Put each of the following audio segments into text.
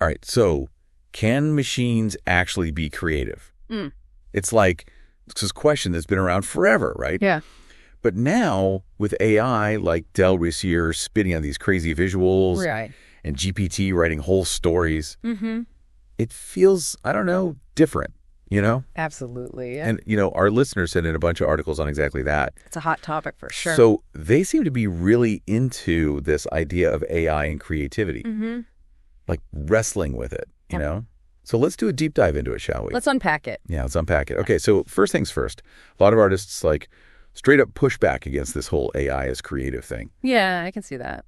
All right, so can machines actually be creative? It's like this question that's been around forever, right? Yeah. But now with AI, like Del Rissier spitting on these crazy visuals and GPT writing whole stories, it feels, I don't know, different, you know? Absolutely. Yeah. And, you know, our listeners sent in a bunch of articles on exactly that. It's a hot topic for sure. So they seem to be really into this idea of AI and creativity, like wrestling with it, you know? So let's do a deep dive into it, shall we? Let's unpack it. Yeah, let's unpack it. Okay, so first things first. A lot of artists like straight up push back against this whole AI as creative thing. Yeah, I can see that.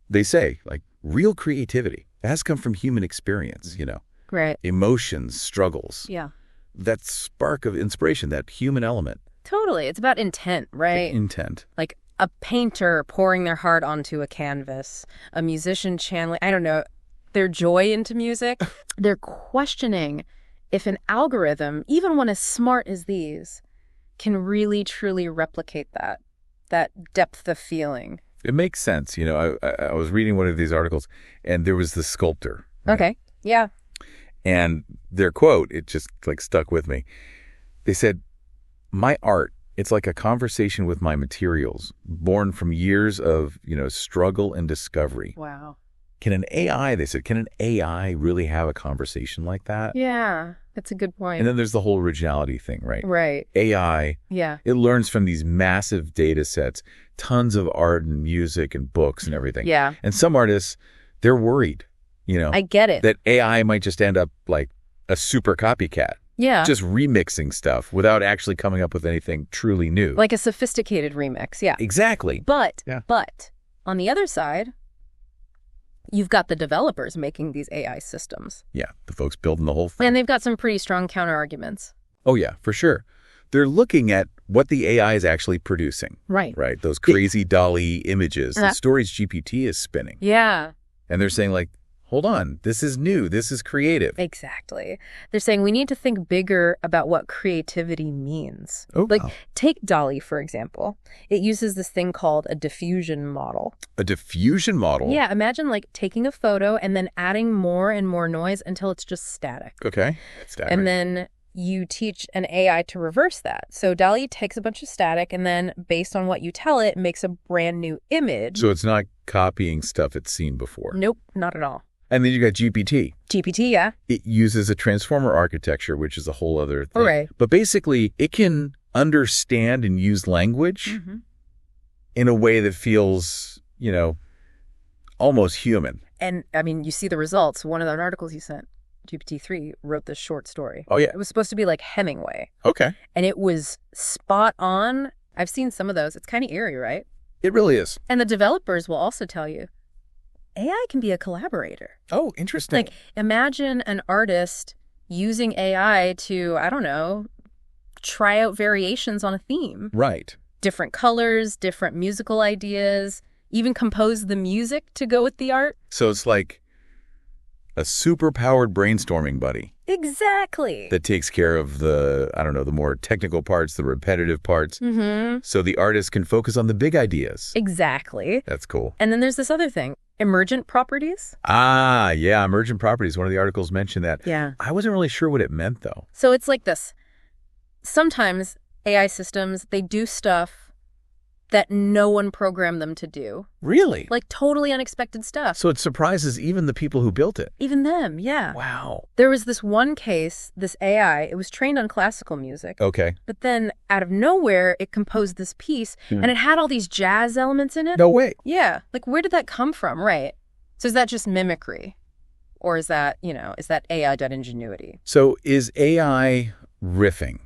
They say, like, real creativity has come from human experience, you know? Right. Emotions, struggles. Yeah. That spark of inspiration, that human element. Totally. It's about intent, right? Intent. Like a painter pouring their heart onto a canvas, a musician channeling, I don't know, their joy into music. They're questioning if an algorithm, even one as smart as these, can really, truly replicate that depth of feeling. It makes sense. You know, I was reading one of these articles, and there was the sculptor. Right? Okay. Yeah. And their quote, it just like stuck with me. They said, "My art, it's like a conversation with my materials, born from years of, you know, struggle and discovery." Wow. Can an AI, they said, can an AI really have a conversation like that? Yeah, that's a good point. And then there's the whole originality thing, right? Right. AI, Yeah. it learns from these massive data sets, tons of art and music and books and everything. Yeah. And some artists, they're worried, you know, I get it. that AI might just end up like a super copycat. Yeah. Just remixing stuff without actually coming up with anything truly new. Like a sophisticated remix. Yeah. Exactly. But on the other side, you've got the developers making these AI systems. Yeah, the folks building the whole thing. And they've got some pretty strong counter arguments. Oh, yeah, for sure. They're looking at what the AI is actually producing. Right. Right? Those crazy DALL-E images, the stories GPT is spinning. Yeah. And they're saying, like, hold on, this is new, this is creative. Exactly. They're saying we need to think bigger about what creativity means. Oh, like, wow. take DALL-E, for example. It uses this thing called a diffusion model. A diffusion model? Yeah, imagine like taking a photo and then adding more and more noise until it's just static. Okay. Static. And then you teach an AI to reverse that. So DALL-E takes a bunch of static and then, based on what you tell it, makes a brand new image. So it's not copying stuff it's seen before? Nope, not at all. And then you got GPT. GPT, yeah. It uses a transformer architecture, which is a whole other thing. Right. But basically, it can understand and use language in a way that feels, you know, almost human. And, I mean, you see the results. One of the articles you sent, GPT-3, wrote this short story. Oh, yeah. It was supposed to be like Hemingway. Okay. And it was spot on. I've seen some of those. It's kind of eerie, right? It really is. And the developers will also tell you, AI can be a collaborator. Oh, interesting. Like, imagine an artist using AI to, I don't know, try out variations on a theme. Right. Different colors, different musical ideas, even compose the music to go with the art. So it's like a super-powered brainstorming buddy. Exactly. That takes care of the, I don't know, the more technical parts, the repetitive parts. So the artist can focus on the big ideas. Exactly. That's cool. And then there's this other thing, emergent properties. Ah, yeah, emergent properties. One of the articles mentioned that. Yeah. I wasn't really sure what it meant, though. So it's like this. Sometimes AI systems, they do stuff that no one programmed them to do. Really? Like totally unexpected stuff. So it surprises even the people who built it. Even them, yeah. Wow. There was this one case, this AI, it was trained on classical music. Okay. But then out of nowhere, it composed this piece and it had all these jazz elements in it. No way. Yeah. Like, where did that come from? Right. So is that just mimicry? Or is that, you know, is that AI done ingenuity? So is AI riffing?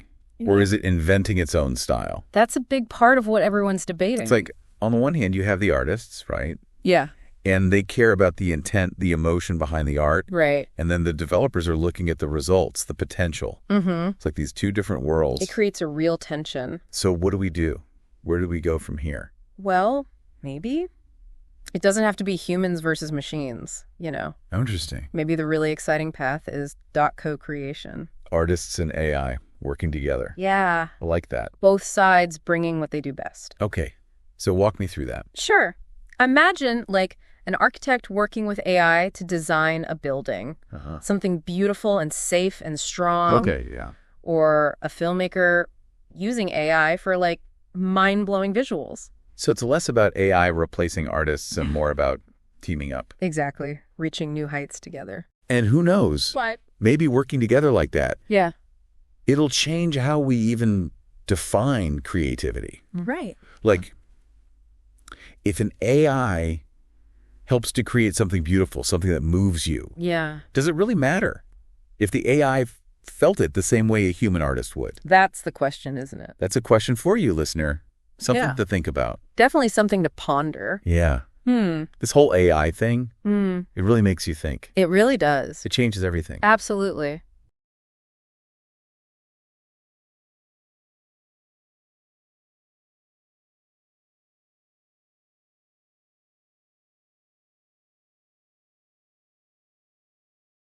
Or is it inventing its own style? That's a big part of what everyone's debating. It's like, on the one hand, you have the artists, right? Yeah. And they care about the intent, the emotion behind the art. Right. And then the developers are looking at the results, the potential. It's like these two different worlds. It creates a real tension. So what do we do? Where do we go from here? Well, maybe. It doesn't have to be humans versus machines, you know. Interesting. Maybe the really exciting path is co-creation. Artists and AI working together. Yeah. I like that. Both sides bringing what they do best. Okay. So walk me through that. Sure. Imagine, like, An architect working with AI to design a building, something beautiful and safe and strong. Okay, yeah. Or a filmmaker using AI for, like, mind-blowing visuals. So it's less about AI replacing artists and more about teaming up. Exactly. Reaching new heights together. And who knows? What? Maybe working together like that, Yeah. it'll change how we even define creativity. Right. Like, if an AI helps to create something beautiful, something that moves you, Yeah. does it really matter if the AI felt it the same way a human artist would? That's the question, isn't it? That's a question for you, listener. Something Yeah. to think about. Definitely something to ponder. Yeah. This whole AI thing, it really makes you think. It really does. It changes everything. Absolutely.